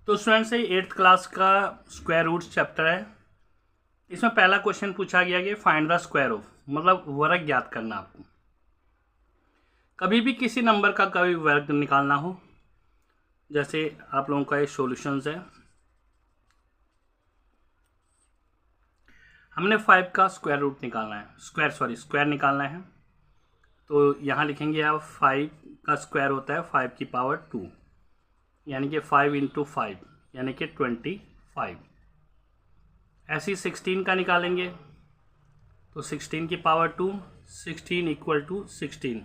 तो स्टूडेंट्स ये 8th class का स्क्वायर रूट्स चैप्टर है। इसमें पहला क्वेश्चन पूछा गया कि फाइंड द स्क्वायर ऑफ, मतलब वर्ग ज्ञात करना। आपको कभी भी किसी नंबर का कभी वर्ग निकालना हो, जैसे आप लोगों का ये सॉल्यूशंस है, हमने 5 का स्क्वायर रूट निकालना है, स्क्वायर निकालना है। तो यहाँ लिखेंगे आप 5 का स्क्वायर होता है 5 की पावर 2, यानी कि 5 इंटू 5 यानी कि 25। ऐसे ही 16 का निकालेंगे तो 16 की पावर 2, 16 इक्वल टू 16,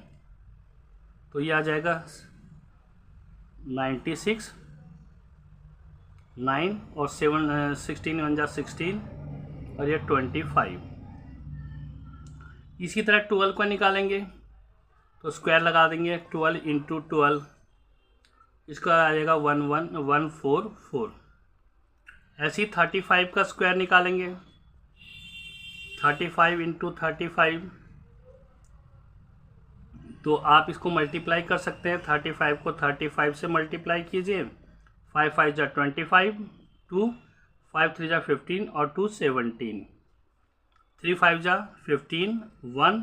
तो ये आ जाएगा 96, 9 और 7 16 वन जा 16 और ये 25। इसी तरह 12 का निकालेंगे तो स्क्वायर लगा देंगे, 12 इंटू 12, इसका आ जाएगा 11144। ऐसे ही 35 का स्क्वायर निकालेंगे, 35 इंटू 35, तो आप इसको मल्टीप्लाई कर सकते हैं। 35 को 35 से मल्टीप्लाई कीजिए, 5 5 जा 25, 2 5 3 जा 15 और 2 17, 3 5 जा 15, 1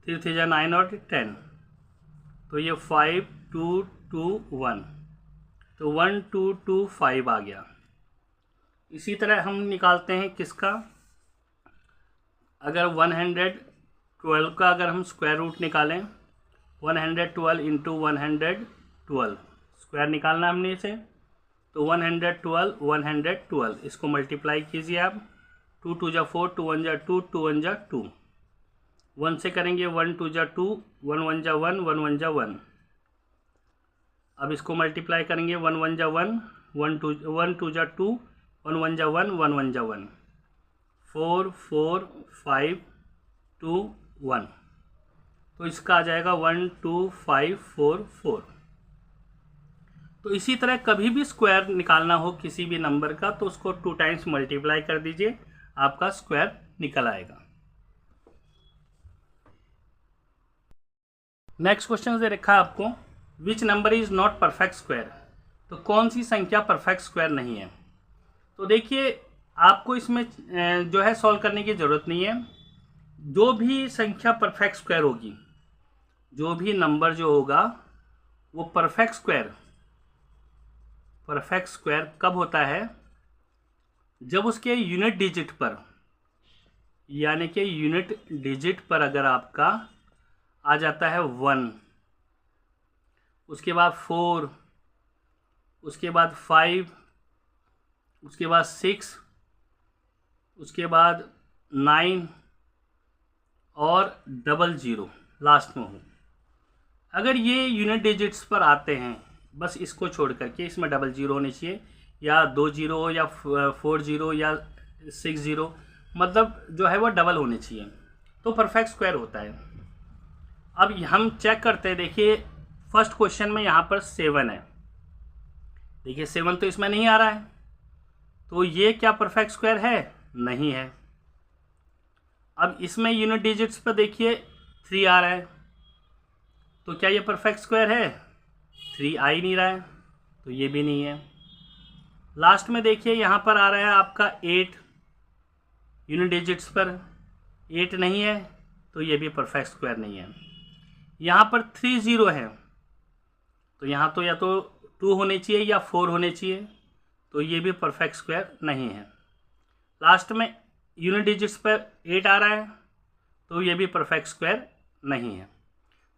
3 3 जा 9 और 10, तो ये 5 2 2 1, तो 1 2 2 5 आ गया। इसी तरह हम निकालते हैं किसका, अगर 112 का अगर हम स्क्वायर रूट निकालें, 112 इंटू 112 स्क्वायर निकालना हमने इसे, तो 112 इसको मल्टीप्लाई कीजिए आप, 2 2 जा 4, 2 1 जा 2, 2 1 जा 2, 1 से करेंगे 1 2 जा 2, 1 1 जा 1, 1 1 जा 1। अब इसको मल्टीप्लाई करेंगे, 1 1 जा 1, 1 2 जा 2, 1 1 जा 1, 1 1 जा 1, 4 4 5 2 1, तो इसका आ जाएगा 1 2 5 4 4। तो इसी तरह कभी भी स्क्वायर निकालना हो किसी भी नंबर का, तो उसको 2 टाइम्स मल्टीप्लाई कर दीजिए, आपका स्क्वायर निकल आएगा। नेक्स्ट क्वेश्चन दे रखा है आपको, which number is not perfect square, तो कौन सी संख्या परफेक्ट स्क्वायर नहीं है। तो देखिए आपको इसमें जो है सॉल्व करने की ज़रूरत नहीं है। जो भी संख्या परफेक्ट स्क्वायर होगी, जो भी नंबर जो होगा वो परफेक्ट स्क्वायर कब होता है, जब उसके यूनिट डिजिट पर, यानी कि यूनिट डिजिट पर अगर आपका आ जाता है 1, उसके बाद 4, उसके बाद 5, उसके बाद 6, उसके बाद 9 और 00 लास्ट में हो। अगर ये यूनिट डिजिट्स पर आते हैं, बस इसको छोड़ करके, इसमें 00 होने चाहिए, या 20 या 40 या 60, मतलब जो है वो डबल होने चाहिए, तो परफेक्ट स्क्वायर होता है। अब हम चेक करते हैं, देखिए फर्स्ट क्वेश्चन में यहाँ पर 7 है, देखिए 7 तो इसमें नहीं आ रहा है, तो ये क्या परफेक्ट स्क्वायर है, नहीं है। अब इसमें यूनिट डिजिट्स पर देखिए 3 आ रहा है, तो क्या ये परफेक्ट स्क्वायर है, 3 आ ही नहीं रहा है, तो ये भी नहीं है। लास्ट में देखिए यहाँ पर आ रहा है आपका 8, यूनिट डिजिट्स पर 8 नहीं है, तो ये भी परफेक्ट स्क्वायर नहीं है। यहाँ पर 30 है, तो यहाँ तो या तो 2 होने चाहिए या 4 होने चाहिए, तो ये भी परफेक्ट स्क्वायर नहीं है। लास्ट में यूनिट डिजिट्स पर 8 आ रहा है, तो ये भी परफेक्ट स्क्वायर नहीं है।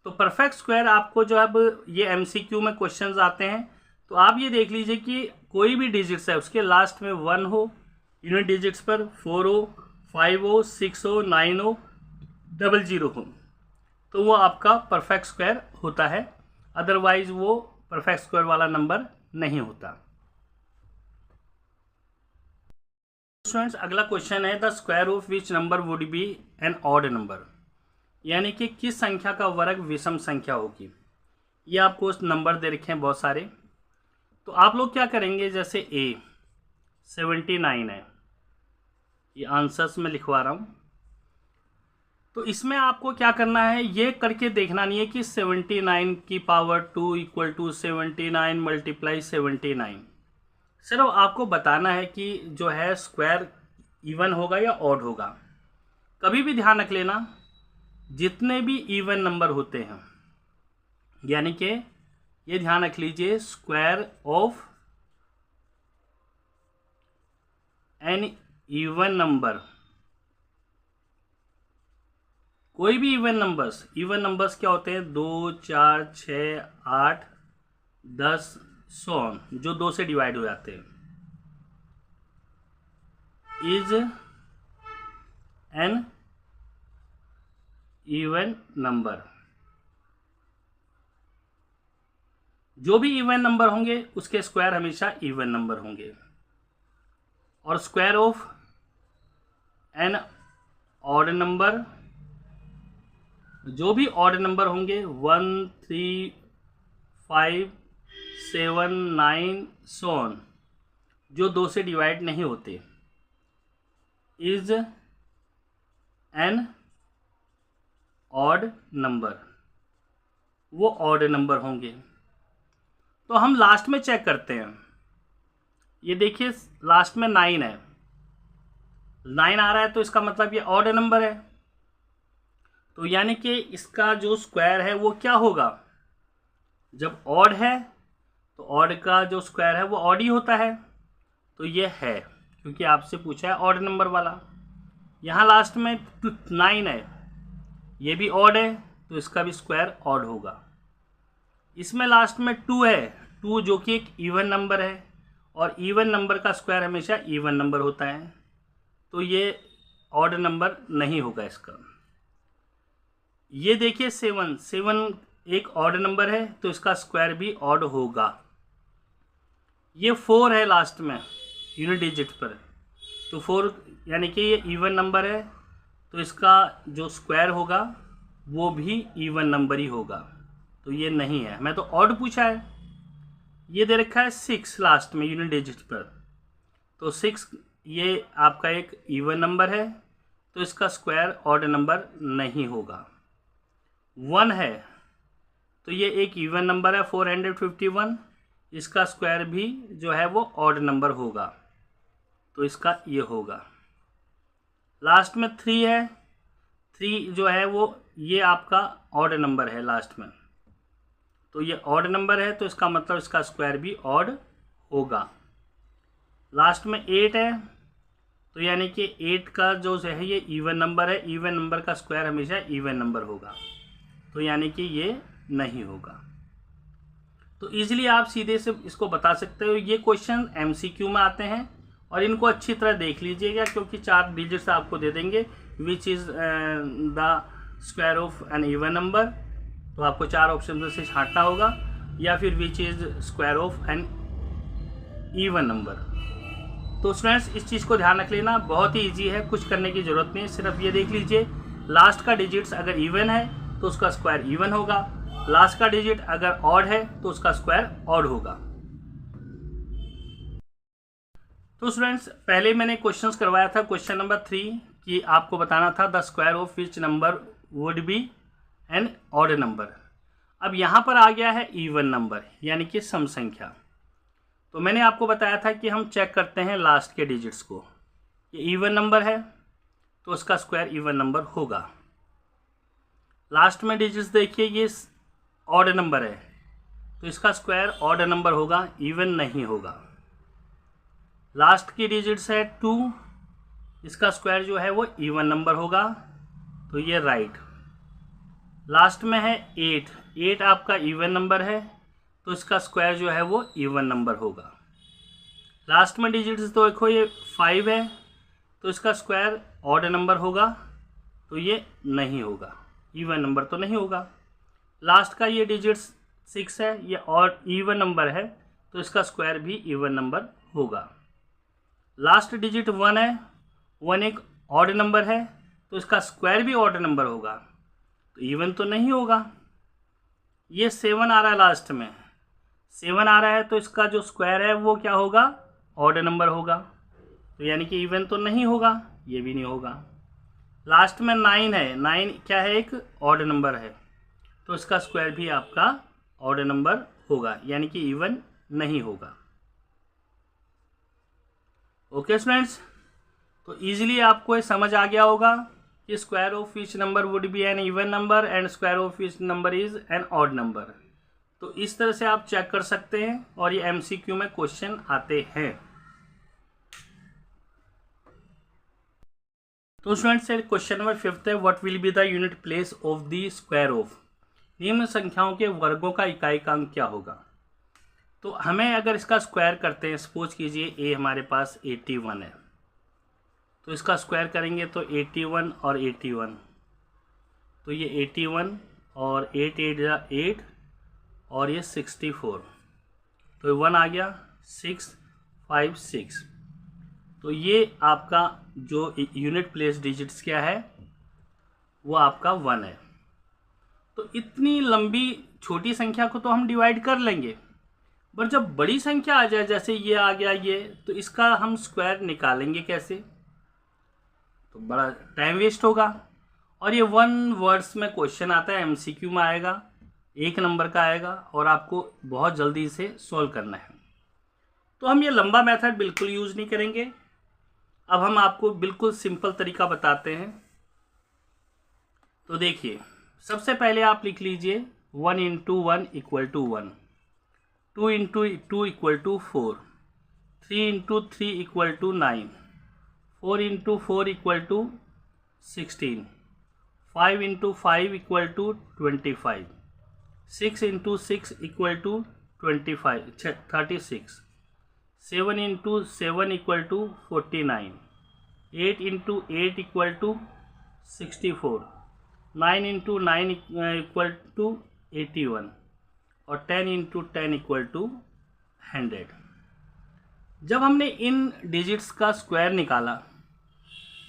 तो परफेक्ट स्क्वायर आपको जो अब ये एमसीक्यू में क्वेश्चंस आते हैं, तो आप ये देख लीजिए कि कोई भी डिजिट्स है उसके लास्ट में 1 हो, यूनिट डिजिट्स पर 4 हो, 5 हो, 6 हो, 9 हो, 00 हो, तो वो आपका परफेक्ट स्क्वायर होता है, अदरवाइज वो परफेक्ट स्क्वायर वाला नंबर नहीं होता। स्टूडेंट्स अगला क्वेश्चन है, the square of which number would be an odd number, यानी कि किस संख्या का वर्ग विषम संख्या होगी। ये आपको नंबर दे रखे हैं बहुत सारे, तो आप लोग क्या करेंगे, जैसे ए 79 है, ये आंसर्स में लिखवा रहा हूँ, तो इसमें आपको क्या करना है, ये करके देखना नहीं है कि 79 की power 2 equal to 79 multiply 79। Sir अब आपको बताना है कि जो है स्क्वायर इवन होगा या ऑड होगा। कभी भी ध्यान रख लेना, जितने भी इवन नंबर होते हैं, यानी कि ये ध्यान रख लीजिए, square of an even number, कोई भी इवन नंबर्स क्या होते हैं, 2, 4, 6, 8, 10, 100 जो 2 से डिवाइड हो जाते हैं, इज एन इवन नंबर। जो भी इवन नंबर होंगे उसके स्क्वायर हमेशा इवन नंबर होंगे। और square of an odd number, जो भी ऑड नंबर होंगे 1, 3, 5, 7, 9 so on, जो 2 से डिवाइड नहीं होते, इज एन ऑड नंबर, वो ऑड नंबर होंगे। तो हम लास्ट में चेक करते हैं। ये देखिए लास्ट में 9 है, 9 आ रहा है तो इसका मतलब ये ऑड नंबर है। तो यानी कि इसका जो स्क्वायर है वो क्या होगा, जब ऑड है तो ऑड का जो स्क्वायर है वो ऑड ही होता है। तो ये है, क्योंकि आपसे पूछा है ऑड नंबर वाला। यहाँ लास्ट में 9 है, ये भी ऑड है तो इसका भी स्क्वायर ऑड होगा। इसमें लास्ट में 2 है, 2 जो कि एक इवन नंबर है, और इवन नंबर का स्क्वायर हमेशा इवन नंबर होता है, तो ये ऑड नंबर नहीं होगा इसका। ये देखिए 7 एक ऑड नंबर है तो इसका स्क्वायर भी ऑड होगा। ये 4 है लास्ट में यूनिट डिजिट पर, तो 4 यानी कि ये इवन नंबर है तो इसका जो स्क्वायर होगा वो भी इवन नंबर ही होगा, तो ये नहीं है। मैं तो ऑड पूछा है। ये दे रखा है 6 लास्ट में यूनिट डिजिट पर, तो 6 ये आपका एक इवन नंबर है तो इसका स्क्वायर ऑड नंबर नहीं होगा। 1 है तो ये एक इवन नंबर है 451, इसका स्क्वायर भी जो है वो ऑड नंबर होगा, तो इसका ये होगा। लास्ट में 3 है, 3 जो है वो ये आपका ऑड नंबर है लास्ट में, तो ये ऑड नंबर है तो इसका मतलब इसका स्क्वायर भी ऑड होगा। लास्ट में 8 है तो यानी कि 8 का जो है ये इवन नंबर है, इवन नंबर का स्क्वायर हमेशा इवन नंबर होगा, तो यानी कि ये नहीं होगा। तो इजीली आप सीधे से इसको बता सकते हो। ये क्वेश्चन एमसीक्यू में आते हैं और इनको अच्छी तरह देख लीजिएगा, क्योंकि 4 डिजिट्स आपको दे देंगे, which is the square of an even number, तो आपको 4 ऑप्शन से छांटना होगा, या फिर which is square of an even number. तो स्टूडेंट्स इस चीज़ को ध्यान रख लेना, बहुत ही ईजी है, कुछ करने की ज़रूरत नहीं। सिर्फ ये देख लीजिए, लास्ट का डिजिट्स अगर इवन है तो उसका स्क्वायर इवन होगा, लास्ट का डिजिट अगर ऑड है तो उसका स्क्वायर ऑड होगा। तो स्टूडेंट्स पहले मैंने क्वेश्चंस करवाया था, क्वेश्चन नंबर 3 कि आपको बताना था the square of which number would be an odd number. अब यहाँ पर आ गया है इवन नंबर, यानी कि सम संख्या। तो मैंने आपको बताया था कि हम चेक करते हैं लास्ट के डिजिट्स को। ये इवन नंबर है तो उसका स्क्वायर इवन नंबर होगा। लास्ट में डिजिट्स देखिए, ये ऑड नंबर है तो इसका स्क्वायर ऑड नंबर होगा, इवन नहीं होगा। लास्ट की डिजिट्स है 2, इसका स्क्वायर जो है वो इवन नंबर होगा, तो ये राइट। लास्ट में है 8 आपका इवन नंबर है तो इसका स्क्वायर जो है वो इवन नंबर होगा। लास्ट में डिजिट्स तो देखो ये 5 है तो इसका स्क्वायर ऑड नंबर होगा, तो ये नहीं होगा, इवन नंबर तो नहीं होगा। लास्ट का ये डिजिट्स 6 है, ये ऑड इवन नंबर है तो इसका स्क्वायर भी इवन नंबर होगा। लास्ट डिजिट 1 है, 1 एक ऑड नंबर है तो इसका स्क्वायर भी ऑड नंबर होगा, तो इवन तो नहीं होगा। ये 7 आ रहा है, लास्ट में 7 आ रहा है तो इसका जो स्क्वायर है वो क्या होगा, ऑड नंबर होगा, तो यानी कि इवन तो नहीं होगा, ये भी नहीं होगा। लास्ट में 9 है, 9 क्या है, एक ऑड नंबर है तो इसका स्क्वायर भी आपका ऑड नंबर होगा, यानी कि इवन नहीं होगा। ओके स्टूडेंट्स, तो इजीली आपको ये समझ आ गया होगा कि square of each number would be an even number and square of each number is an odd number. तो इस तरह से आप चेक कर सकते हैं और ये एमसीक्यू में क्वेश्चन आते हैं। तो स्टूडेंट्स क्वेश्चन नंबर 5 है, what will be the unit place of the square of. निम्न संख्याओं के वर्गों का इकाइकांक क्या होगा। तो हमें अगर इसका स्क्वायर करते हैं, सपोज कीजिए ए हमारे पास 81 है, तो इसका स्क्वायर करेंगे तो 81 और 81, तो ये 81 और 8 8 जा 8 और ये 64, तो 1 आ गया 6 5 6। तो ये आपका जो यूनिट प्लेस डिजिट्स क्या है वो आपका 1 है। तो इतनी लंबी छोटी संख्या को तो हम डिवाइड कर लेंगे, पर जब बड़ी संख्या आ जाए जैसे ये आ गया ये, तो इसका हम स्क्वायर निकालेंगे कैसे, तो बड़ा टाइम वेस्ट होगा। और ये 1 वर्ड्स में क्वेश्चन आता है, एमसीक्यू में आएगा, 1 नंबर का आएगा और आपको बहुत जल्दी इसे सॉल्व करना है। तो हम ये लंबा मेथड बिल्कुल यूज़ नहीं करेंगे। अब हम आपको बिल्कुल सिंपल तरीका बताते हैं। तो देखिए, सबसे पहले आप लिख लीजिए 1 × 1 = 1, 2 × 2 = 4, 3 × 3 = 9, 4 × 4 = 16, 5 × 5 = 25, 6 × 6 = 36, 7 × 7 = 49, 8 × 8 = 64, 9 × 9 = 81 और 10 × 10 = 100। जब हमने इन डिजिट्स का स्क्वायर निकाला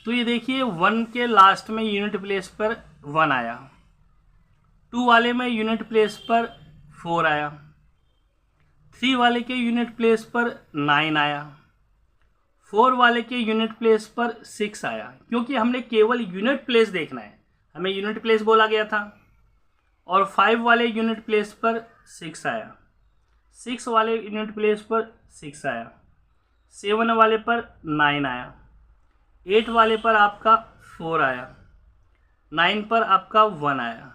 तो ये देखिए 1 के लास्ट में यूनिट प्लेस पर 1 आया, 2 वाले में यूनिट प्लेस पर 4 आया, 3 वाले के यूनिट प्लेस पर 9 आया, 4 वाले के यूनिट प्लेस पर 6 आया, क्योंकि हमने केवल यूनिट प्लेस देखना है, हमें यूनिट प्लेस बोला गया था। और 5 वाले यूनिट प्लेस पर 6 आया, 6 वाले यूनिट प्लेस पर 6 आया, 7 वाले पर 9 आया, 8 वाले पर आपका 4 आया, 9 पर आपका 1 आया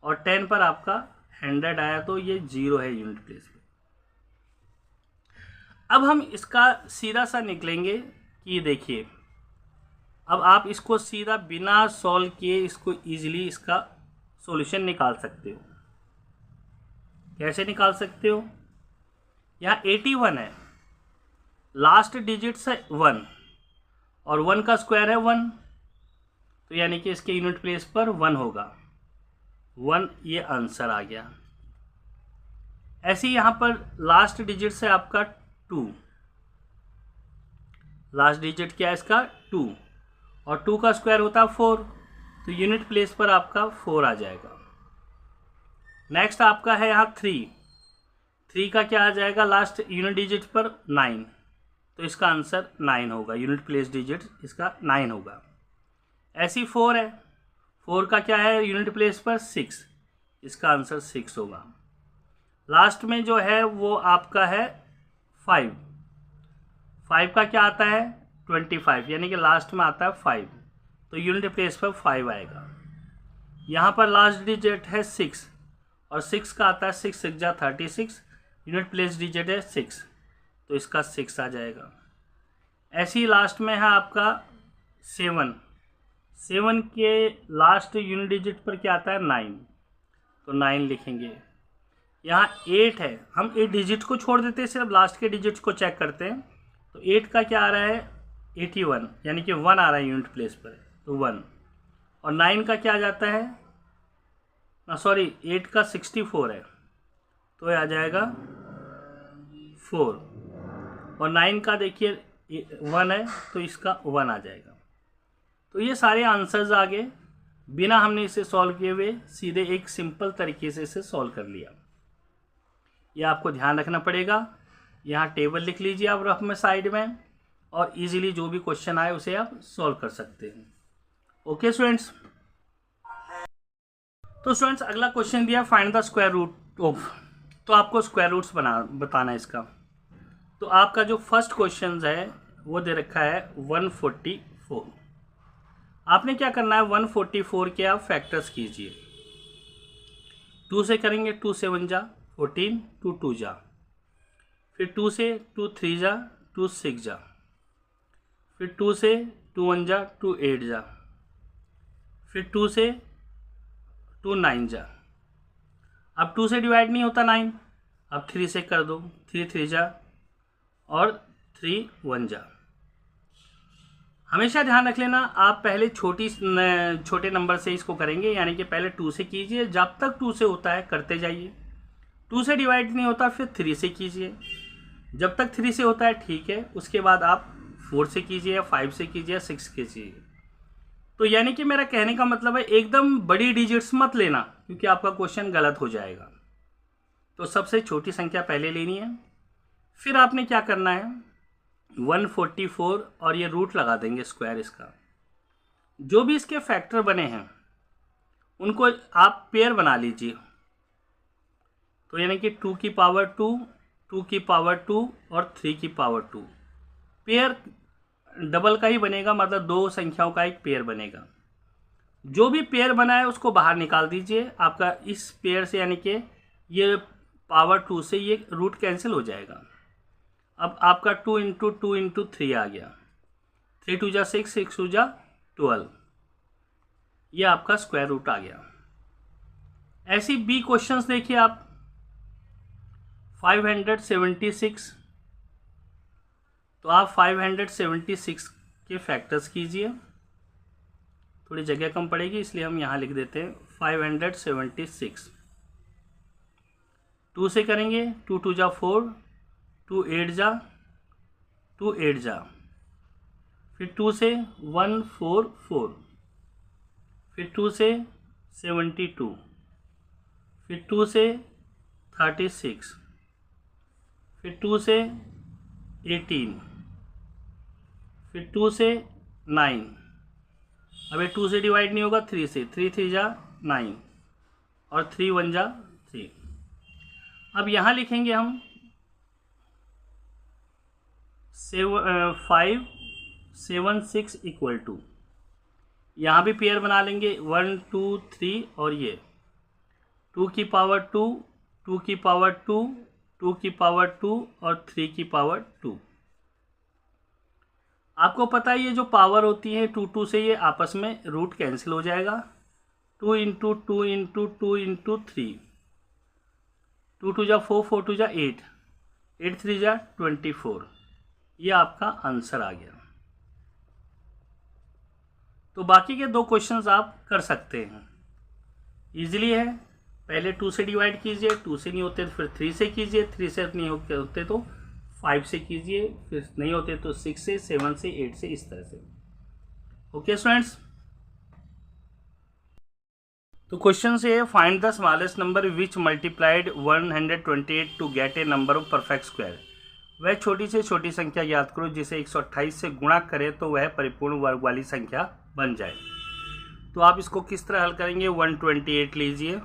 और 10 पर आपका 100 आया। तो ये 0 है यूनिट प्लेस पे। अब हम इसका सीधा सा निकलेंगे कि देखिए, अब आप इसको सीधा बिना सॉल्व किए इसको इजीली इसका सॉल्यूशन निकाल सकते हो। कैसे निकाल सकते हो, यहाँ 81 है, लास्ट डिजिट्स है 1 और 1 का स्क्वायर है 1, तो यानी कि इसके यूनिट प्लेस पर 1 होगा, 1 ये आंसर आ गया। ऐसे ही यहाँ पर लास्ट डिजिट्स है आपका 2, लास्ट डिजिट क्या है इसका 2 और 2 का स्क्वायर होता है 4, तो यूनिट प्लेस पर आपका 4 आ जाएगा। नेक्स्ट आपका है यहाँ 3 का क्या आ जाएगा लास्ट यूनिट डिजिट पर 9, तो इसका आंसर 9 होगा, यूनिट प्लेस डिजिट इसका 9 होगा। ऐसी 4 है, 4 का क्या है यूनिट प्लेस पर 6, इसका आंसर 6 होगा। लास्ट में जो है वो आपका है 5 का क्या आता है 25, यानी कि लास्ट में आता है 5, तो यूनिट प्लेस पर 5 आएगा। यहाँ पर लास्ट डिजिट है 6 और 6 का आता है 6 6 जा 36, यूनिट प्लेस डिजिट है 6, तो इसका 6 आ जाएगा। ऐसे ही लास्ट में है आपका 7 के लास्ट यूनिट डिजिट पर क्या आता है 9, तो 9 लिखेंगे। यहाँ 8 है, हम 8 डिजिट को छोड़ देते हैं, सिर्फ लास्ट के डिजिट्स को चेक करते हैं। तो 8 का क्या आ रहा है 81, यानी कि 1 आ रहा है यूनिट प्लेस पर, तो 1। और 9 का क्या आ जाता है 8 का 64 है, तो ये आ जाएगा 4। और 9 का देखिए 1 है, तो इसका 1 आ जाएगा। तो ये सारे आंसर्स आ गए, बिना हमने इसे सॉल्व किए हुए सीधे एक सिंपल तरीके से इसे सॉल्व कर लिया। ये आपको ध्यान रखना पड़ेगा। यहाँ टेबल लिख लीजिए आप रफ में साइड में, और इजीली जो भी क्वेश्चन आए उसे आप सॉल्व कर सकते हैं। ओके स्टूडेंट्स, तो स्टूडेंट्स अगला क्वेश्चन दिया find the square root of, तो आपको स्क्वायर रूट्स बताना है इसका। तो आपका जो फर्स्ट क्वेश्चन है वो दे रखा है 144। आपने क्या करना है, 144 के आप फैक्टर्स कीजिए। 2 से करेंगे, 2 से 1 जा 14, 2 2 जा, फिर 2 से 2 3 जा 2 6 जा, फिर 2 से 2 1 जा 2 8 जा, फिर 2 से 2 9 जा। अब 2 से डिवाइड नहीं होता 9, अब 3 से कर दो, 3 3 जा और 3 1 जा। हमेशा ध्यान रख लेना, आप पहले छोटे नंबर से इसको करेंगे, यानी कि पहले 2 से कीजिए, जब तक 2 से होता है करते जाइए। 2 से डिवाइड नहीं होता फिर 3 से कीजिए, जब तक 3 से होता है ठीक है, उसके बाद आप 4 से कीजिए, 5 से कीजिए, 6 से कीजिए। तो यानी कि मेरा कहने का मतलब है एकदम बड़ी डिजिट्स मत लेना, क्योंकि आपका क्वेश्चन गलत हो जाएगा। तो सबसे छोटी संख्या पहले लेनी है, फिर आपने क्या करना है 144 और ये रूट लगा देंगे स्क्वायर इसका। जो भी इसके फैक्टर बने हैं उनको आप पेयर बना लीजिए। तो यानी कि 2 की पावर 2, 2 की पावर 2 और 3 की पावर 2। पेयर डबल का ही बनेगा, मतलब दो संख्याओं का एक पेयर बनेगा। जो भी पेयर बना है उसको बाहर निकाल दीजिए आपका इस पेयर से, यानी कि ये पावर 2 से ये रूट कैंसिल हो जाएगा। अब आपका 2 इंटू 2 इंटू 3 आ गया, 3 2 जा 6, 6 2 जा 12, ये आपका स्क्वायर रूट आ गया। ऐसी बी क्वेश्चंस देखिए आप 576, तो आप 576 के फैक्टर्स कीजिए। थोड़ी जगह कम पड़ेगी इसलिए हम यहाँ लिख देते हैं 576। 2 से करेंगे, 2 2 जा 4, 2 8 जा 2 8 जा, फिर 2 से 144, फिर 2 से 72, फिर 2 से 36, फिर 2 से 18, फिर 2 से 9। अब ये 2 से डिवाइड नहीं होगा, 3 से, 3 3 जा 9 और 3 1 जा 3। अब यहाँ लिखेंगे हम 5 7 6 इक्वल टू, यहाँ भी पेयर बना लेंगे 1 2 3 और ये 2 की पावर 2, 2 की पावर 2, 2 की पावर 2 और 3 की पावर 2। आपको पता है ये जो पावर होती है 2 2 से ये आपस में रूट कैंसिल हो जाएगा। 2 इंटू 2 इंटू 2 इंटू 3, 2 2 जा 4, 4 2 जा 8, 8 3 जा 24, ये आपका आंसर आ गया। तो बाकी के दो क्वेश्चंस आप कर सकते हैं, इजीली है। पहले 2 से डिवाइड कीजिए, 2 से नहीं होते तो फिर 3 से कीजिए, 3 से नहीं होते तो 5 से कीजिए, फिर नहीं होते तो 6 से, 7 से, 8 से, इस तरह से। ओके स्टूडेंट्स, तो क्वेश्चन से find the smallest number which multiplied 128 to get a number of perfect square. वह छोटी से छोटी संख्या याद करो जिसे 128 से गुणा करें तो वह परिपूर्ण वर्ग वाली संख्या बन जाए। तो आप इसको किस तरह हल करेंगे, 128 लीजिए,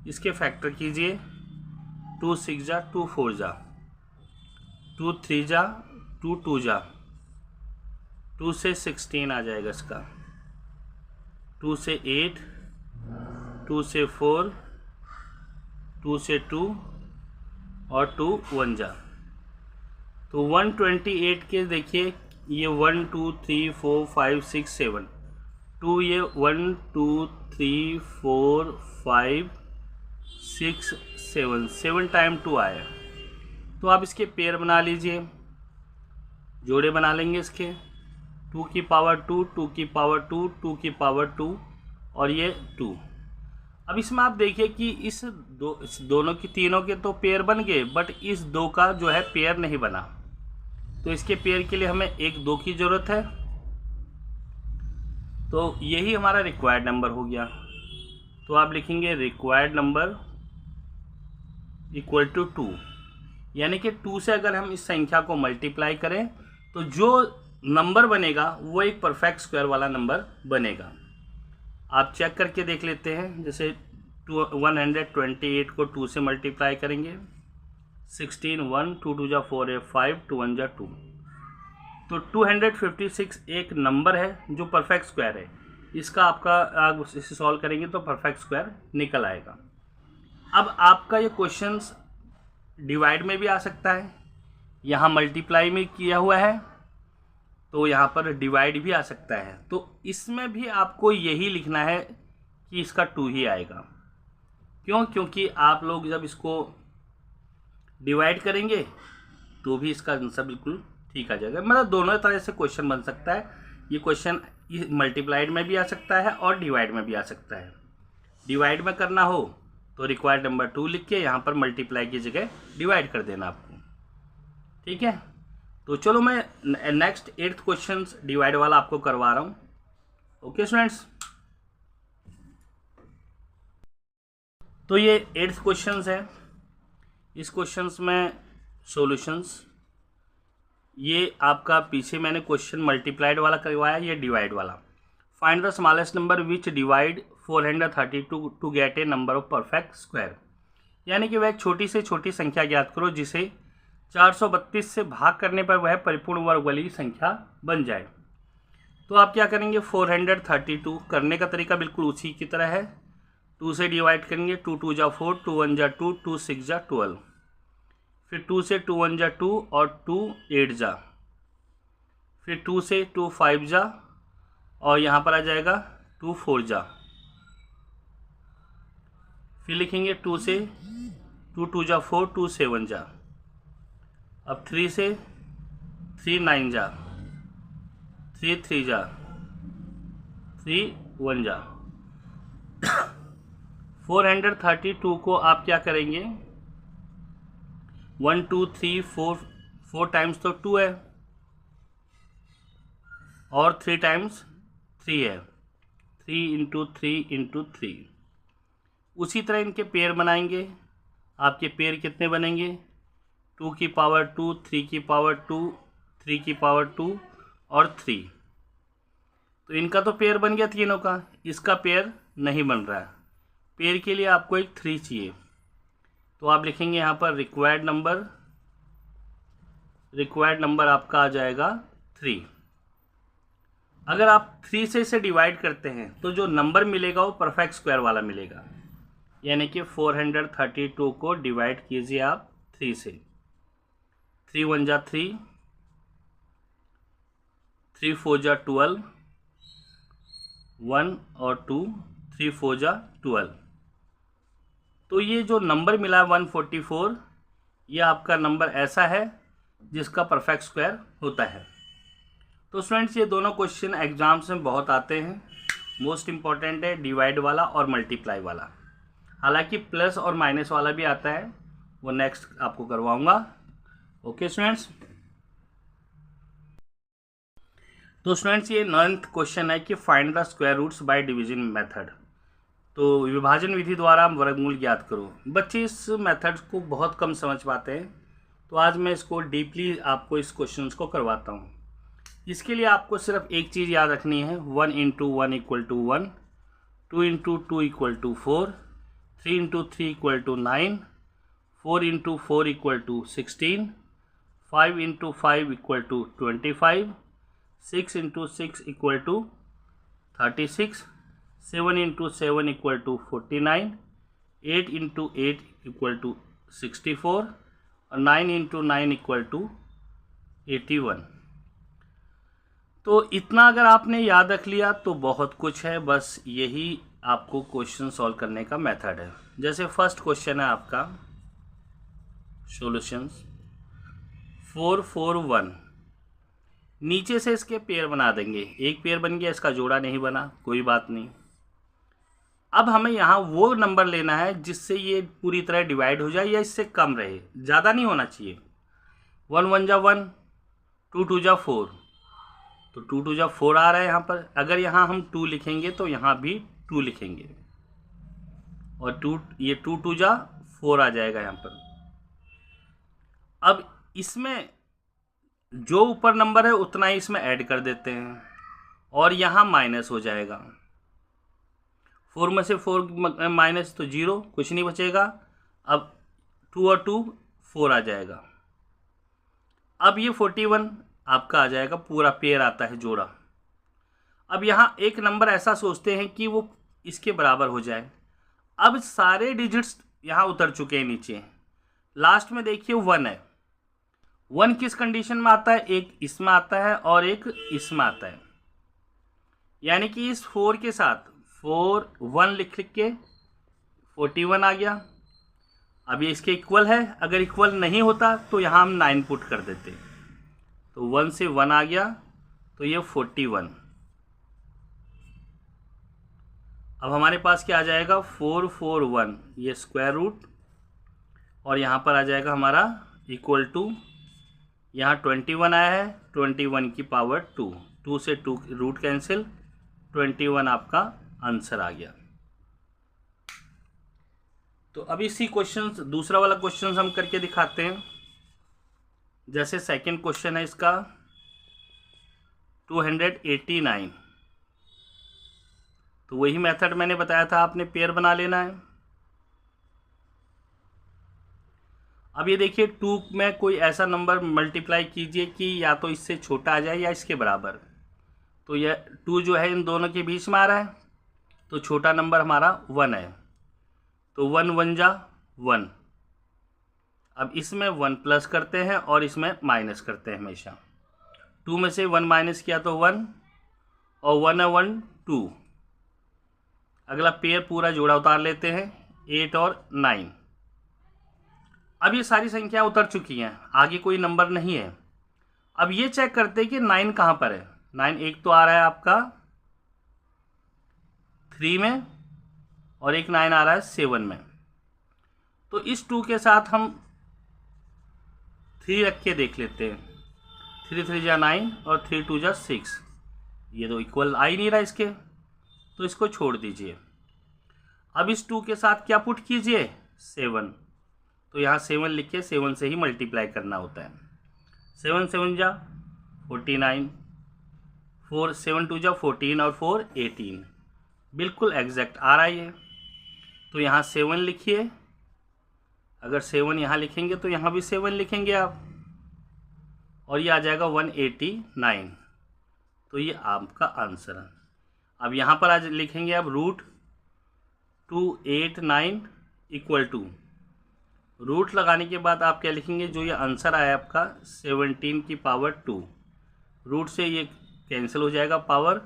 इसके फैक्टर कीजिए, 2 6 जा 2 4 जा, 2 3 जा 2 2 जा, 2 से 16 आ जाएगा इसका, 2 से 8, 2 से 4, 2 से 2 और 2 1 जा। तो 128 के देखिए ये 1 2 3 4 5 6 7, 2 ये 1 2 3 4 5 6 7, 7 टाइम 2 आया। तो आप इसके पेयर बना लीजिए, जोड़े बना लेंगे इसके, 2 की पावर 2, 2 की पावर 2, 2 की पावर 2 और ये 2। अब इसमें आप देखिए कि इस दोनों की, तीनों के तो पेयर बन गए, बट इस 2 का जो है पेयर नहीं बना। तो इसके पेयर के लिए हमें एक 2 की ज़रूरत है, तो यही हमारा रिक्वायर्ड नंबर हो गया। तो आप लिखेंगे रिक्वायर्ड नंबर इक्वल टू 2, यानी कि 2 से अगर हम इस संख्या को मल्टीप्लाई करें तो जो नंबर बनेगा वो एक परफेक्ट स्क्वायर वाला नंबर बनेगा। आप चेक करके देख लेते हैं, जैसे 128 को 2 से मल्टीप्लाई करेंगे, 16 1, 2 2 जा 4 है 5, 2 1 जा 2, तो 256 एक नंबर है जो परफेक्ट स्क्वायर है, इसका आपका आप इसे सॉल्व करेंगे तो परफेक्ट स्क्वायर निकल आएगा। अब आपका ये क्वेश्चंस डिवाइड में भी आ सकता है, यहाँ मल्टीप्लाई में किया हुआ है तो यहाँ पर डिवाइड भी आ सकता है, तो इसमें भी आपको यही लिखना है कि इसका 2 ही आएगा। क्यों? क्योंकि आप लोग जब इसको डिवाइड करेंगे तो भी इसका आंसर बिल्कुल ठीक आ जाएगा। मतलब दोनों तरह से क्वेश्चन बन सकता है। ये क्वेश्चन मल्टीप्लाइड में भी आ सकता है और डिवाइड में भी आ सकता है। डिवाइड में करना हो तो रिक्वायर्ड नंबर 2 लिख के यहाँ पर मल्टीप्लाई की जगह डिवाइड कर देना आपको, ठीक है। तो चलो मैं नेक्स्ट 8th क्वेश्चन डिवाइड वाला आपको करवा रहा हूँ। ओके स्टूडेंट्स, तो ये 8th क्वेश्चन है। इस क्वेश्चंस में सॉल्यूशंस, ये आपका पीछे मैंने क्वेश्चन मल्टीप्लाइड वाला करवाया, ये डिवाइड वाला। Find the smallest number which divide 432 to get a number of perfect square. यानी कि वह छोटी से छोटी संख्या ज्ञात करो जिसे 432 से भाग करने पर वह परिपूर्ण वर्ग वाली संख्या बन जाए। तो आप क्या करेंगे, 432 करने का तरीका बिल्कुल उसी की तरह है। 2 से डिवाइड करेंगे, 2 2 जा 4, 2 1 जा 2, 2 6 जा 12, फिर 2 से 2 1 जा 2 और 2 8 जा, फिर 2 से 2 5 जा और यहाँ पर आ जाएगा 2 4 जा, फिर लिखेंगे 2 से 2 2 जा 4, 2 7 जा, अब 3 से 3 9 जा, 3 3 जा, 3 1 जा। 432 को आप क्या करेंगे, 1 2 3 4 टाइम्स तो 2 है और 3 टाइम्स 3 है, 3 इंटू 3 इंटू 3। उसी तरह इनके पेयर बनाएंगे। आपके पेयर कितने बनेंगे, 2 की पावर 2, 3 की पावर 2, 3 की पावर 2 और 3। तो इनका तो पेयर बन गया तीनों का, इसका पेयर नहीं बन रहा है। पेयर के लिए आपको एक 3 चाहिए, तो आप लिखेंगे यहाँ पर रिक्वायर्ड नंबर आपका आ जाएगा 3। अगर आप 3 से इसे डिवाइड करते हैं तो जो नंबर मिलेगा वो परफेक्ट स्क्वायर वाला मिलेगा। यानी कि 432 को डिवाइड कीजिए आप 3 से। 3 1 जा 3, 3 4 जा 12, 1 और 2, 3 4 जा 12। तो ये जो नंबर मिला है 144, ये आपका नंबर ऐसा है जिसका परफेक्ट स्क्वायर होता है। तो स्टूडेंट्स, ये दोनों क्वेश्चन एग्जाम्स में बहुत आते हैं। मोस्ट इम्पॉर्टेंट है डिवाइड वाला और मल्टीप्लाई वाला। हालांकि प्लस और माइनस वाला भी आता है, वो नेक्स्ट आपको करवाऊंगा। ओके स्टूडेंट्स, तो स्टूडेंट्स ये 9th क्वेश्चन है कि find the square roots by division method. तो विभाजन विधि द्वारा वर्गमूल ज्ञात करो। बच्चे इस मेथड को बहुत कम समझ पाते हैं, तो आज मैं इसको डीपली आपको इस क्वेश्चन को करवाता हूँ। इसके लिए आपको सिर्फ एक चीज़ याद रखनी है, 1 into 1 equal to 1, 2 into 2 equal to 4, 3 into 3 equal to 9, 4 into 4 equal to 16, 5 into 5 equal to 25, 6 into 6 equal to 36, 7 into 7 equal to 49, 8 into 8 equal to 64 और 9 इंटू 9 इक्वल टू 81। तो इतना अगर आपने याद रख लिया तो बहुत कुछ है, बस यही आपको क्वेश्चन सॉल्व करने का मेथड है। जैसे फर्स्ट क्वेश्चन है आपका सॉल्यूशंस 4 4 1, नीचे से इसके पेयर बना देंगे। एक पेयर बन गया, इसका जोड़ा नहीं बना, कोई बात नहीं। अब हमें यहाँ वो नंबर लेना है जिससे ये पूरी तरह डिवाइड हो जाए या इससे कम रहे, ज़्यादा नहीं होना चाहिए। 1 1 जा 1, 2 2 जा 4, तो 2 2 जा 4 आ रहा है यहाँ पर। अगर यहाँ हम 2 लिखेंगे तो यहाँ भी 2 लिखेंगे और 2 ये 2 2 जा 4 आ जाएगा यहाँ पर। अब इसमें जो ऊपर नंबर है उतना ही इसमें ऐड कर देते हैं और यहाँ माइनस हो जाएगा। 4 में से 4 माइनस तो 0, कुछ नहीं बचेगा। अब 2 और 2 4 आ जाएगा। अब ये 41 आपका आ जाएगा, पूरा पेयर आता है जोड़ा। अब यहाँ एक नंबर ऐसा सोचते हैं कि वो इसके बराबर हो जाए। अब सारे डिजिट्स यहाँ उतर चुके हैं नीचे, लास्ट में देखिए 1 है। 1 किस कंडीशन में आता है, एक इसमें आता है और एक इसमें आता है, यानी कि इस 4 के साथ 4 1 लिख के 41 आ गया। अब ये इसके इक्वल है, अगर इक्वल नहीं होता तो यहाँ हम 9 पुट कर देते, तो 1 से 1 आ गया, तो ये 41। अब हमारे पास क्या आ जाएगा, 441, ये स्क्वायर रूट, और यहाँ पर आ जाएगा हमारा इक्वल टू, यहाँ 21 आया है, 21 की पावर 2, 2 से 2 रूट कैंसिल, 21 आपका आंसर आ गया। तो अब इसी क्वेश्चन, दूसरा वाला क्वेश्चन हम करके दिखाते हैं। जैसे सेकंड क्वेश्चन है इसका 289, तो वही मेथड मैंने बताया था, आपने पेयर बना लेना है। अब ये देखिए 2 में कोई ऐसा नंबर मल्टीप्लाई कीजिए कि या तो इससे छोटा आ जाए या इसके बराबर। तो यह 2 जो है इन दोनों के बीच में आ रहा है, तो छोटा नंबर हमारा 1 है, तो 1 1 जा 1। अब इसमें 1 प्लस करते हैं और इसमें माइनस करते हैं हमेशा। 2 में से 1 माइनस किया तो 1, और 1 है 1 2। अगला पेयर पूरा जोड़ा उतार लेते हैं, 8 और 9। अब ये सारी संख्या उतर चुकी हैं, आगे कोई नंबर नहीं है। अब ये चेक करते हैं कि 9 कहाँ पर है। 9 एक तो आ रहा है आपका 3 में, और एक 9 आ रहा है 7 में। तो इस 2 के साथ हम 3 रख के देख लेते हैं। 3 3 जा 9 और 3 2 जा 6। ये तो इक्वल आ ही नहीं रहा इसके, तो इसको छोड़ दीजिए। अब इस 2 के साथ क्या पुट कीजिए, 7। तो यहाँ 7 लिख के 7 से ही मल्टीप्लाई करना होता है। 7 7 जा 49, 4 7 2 जा 14 और 4 18, बिल्कुल एग्जैक्ट आ रहा है ये। तो यहाँ 7 लिखिए, अगर 7 यहाँ लिखेंगे तो यहाँ भी 7 लिखेंगे आप, और ये आ जाएगा 189। तो ये आपका आंसर है। अब यहाँ पर आज लिखेंगे आप रूट 289 इक्वल टू, रूट लगाने के बाद आप क्या लिखेंगे, जो ये आंसर आया आपका 17 की पावर 2, रूट से ये कैंसिल हो जाएगा पावर,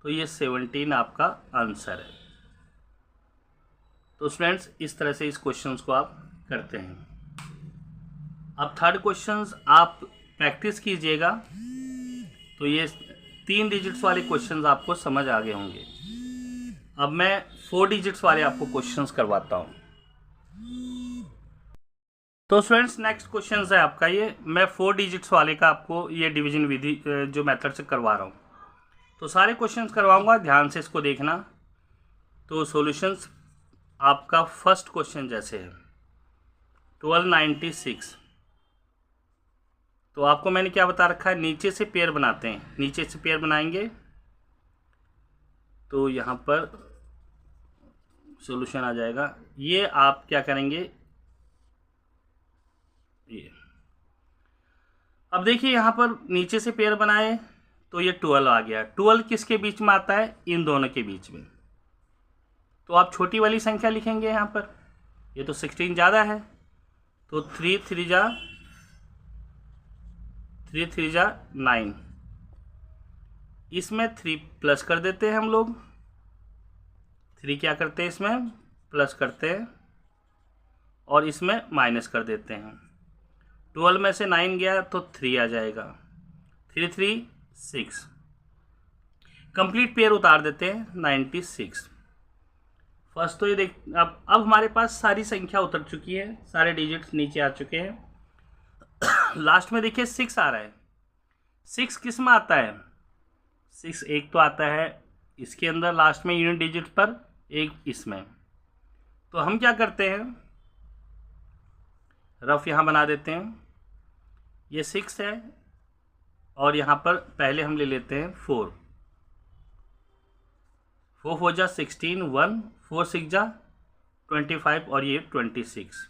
तो ये 17 आपका आंसर है। तो स्टूडेंट्स इस तरह से इस क्वेश्चंस को आप करते हैं। अब थर्ड क्वेश्चंस आप प्रैक्टिस कीजिएगा, तो ये 3 डिजिट्स वाले क्वेश्चंस आपको समझ आ गए होंगे। अब मैं 4 डिजिट्स वाले आपको क्वेश्चंस करवाता हूँ। तो स्टूडेंट्स नेक्स्ट क्वेश्चन है आपका ये, मैं 4 डिजिट्स वाले का आपको ये डिवीजन विधि जो मेथड से करवा रहा हूँ। तो सारे क्वेश्चंस करवाऊंगा, ध्यान से इसको देखना। तो सॉल्यूशंस आपका फर्स्ट क्वेश्चन जैसे है 1296। तो आपको मैंने क्या बता रखा है, नीचे से पेयर बनाते हैं, नीचे से पेयर बनाएंगे तो यहाँ पर सॉल्यूशन आ जाएगा। ये आप क्या करेंगे, ये अब देखिए यहाँ पर नीचे से पेयर बनाए तो ये 12 आ गया। 12 किसके बीच में आता है, इन दोनों के बीच में। तो आप छोटी वाली संख्या लिखेंगे यहाँ पर, ये तो 16 ज़्यादा है, तो 3 3 जा 9। इसमें 3 प्लस कर देते हैं हम लोग, 3 क्या करते हैं इसमें प्लस करते हैं और इसमें माइनस कर देते हैं। 12 में से 9 गया तो 3 आ जाएगा, 3 3 6, कंप्लीट पेयर उतार देते हैं 96। फर्स्ट तो ये देख, अब हमारे पास सारी संख्या उतर चुकी है, सारे डिजिट्स नीचे आ चुके हैं। लास्ट में देखिए 6 आ रहा है। 6 किस में आता है, 6 एक तो आता है इसके अंदर लास्ट में यूनिट डिजिट पर, एक इसमें। तो हम क्या करते हैं, रफ यहाँ बना देते हैं। ये 6 है और यहाँ पर पहले हम ले लेते हैं 4 4 जा 16, 1 4 6 जा 25 और ये 26।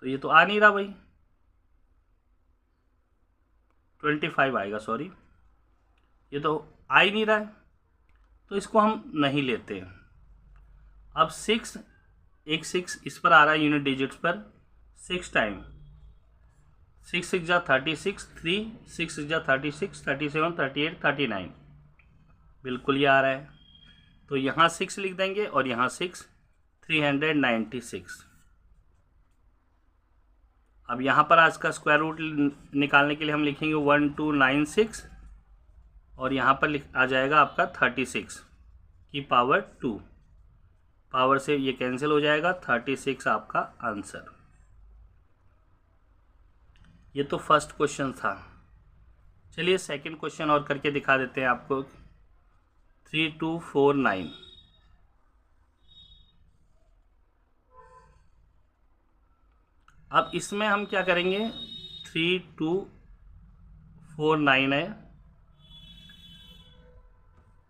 तो ये तो आ नहीं रहा भाई, 25 आएगा, सॉरी ये तो आ ही नहीं रहा है, तो इसको हम नहीं लेते। अब 6, एक 6 इस पर आ रहा है यूनिट डिजिट्स पर, 6 टाइम 6 6 जा 36, 3 6 6 जा 36, 37, 38, 39, बिल्कुल ये आ रहा है। तो यहाँ 6 लिख देंगे और यहाँ 6, 396। अब यहाँ पर आज का स्क्वायर रूट निकालने के लिए हम लिखेंगे 1296 और यहाँ पर आ जाएगा आपका 36 की पावर 2, पावर से ये कैंसिल हो जाएगा, 36 आपका आंसर। ये तो फर्स्ट क्वेश्चन था। चलिए सेकंड क्वेश्चन और करके दिखा देते हैं आपको। 3249, अब इसमें हम क्या करेंगे, 3249 है,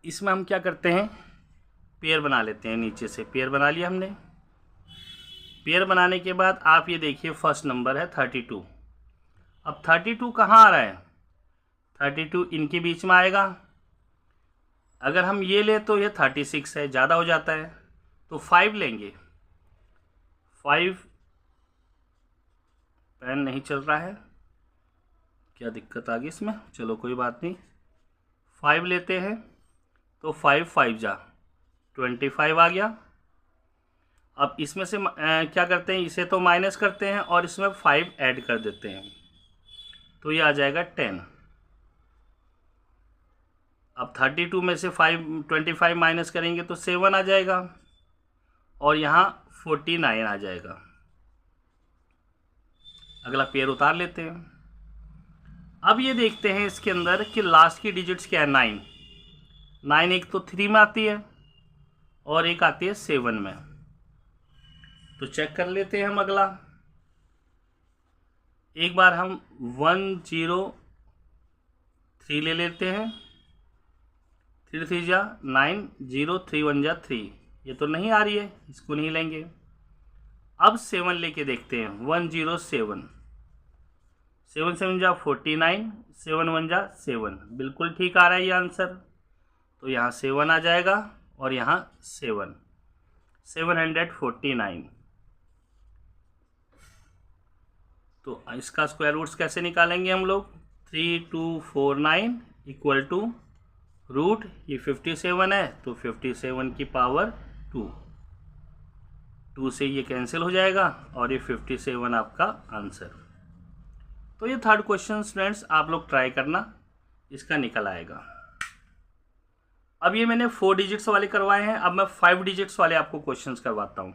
इसमें हम क्या करते हैं, पेयर बना लेते हैं। नीचे से पेयर बना लिया हमने। पेयर बनाने के बाद आप ये देखिए फर्स्ट नंबर है 32। अब 32 कहाँ आ रहा है, 32 इनके बीच में आएगा। अगर हम ये ले तो ये 36 है, ज़्यादा हो जाता है, तो 5 लेंगे। 5, पेन नहीं चल रहा है, क्या दिक्कत आ गई इसमें, चलो कोई बात नहीं। 5 लेते हैं तो 5 5 जा 25 आ गया। अब इसमें से क्या करते हैं, इसे तो माइनस करते हैं और इसमें 5 ऐड कर देते हैं, तो ये आ जाएगा 10। अब 32 में से 25 माइनस करेंगे तो 7 आ जाएगा और यहाँ 49 आ जाएगा। अगला पेयर उतार लेते हैं। अब ये देखते हैं इसके अंदर कि लास्ट की डिजिट्स क्या है, 9। 9 एक तो 3 में आती है और एक आती है 7 में, तो चेक कर लेते हैं हम। अगला एक बार हम 103 ले लेते हैं, 3 3 जा 9, 0 3 1 जा 3, ये तो नहीं आ रही है, इसको नहीं लेंगे। अब 7 लेके देखते हैं, 107, 7 7 जा 49, 7 1 जा 7, बिल्कुल ठीक आ रहा है ये आंसर, तो यहाँ 7 आ जाएगा और यहाँ 749। तो इसका स्क्वायर रूट्स कैसे निकालेंगे हम लोग, 3249 इक्वल टू रूट, ये 57 है तो 57 की पावर 2 से ये कैंसिल हो जाएगा और ये 57 आपका आंसर। तो ये थर्ड क्वेश्चन फ्रेंड्स आप लोग ट्राई करना, इसका निकल आएगा। अब ये मैंने 4 डिजिट्स वाले करवाए हैं, अब मैं 5 डिजिट्स वाले आपको क्वेश्चंस करवाता हूँ।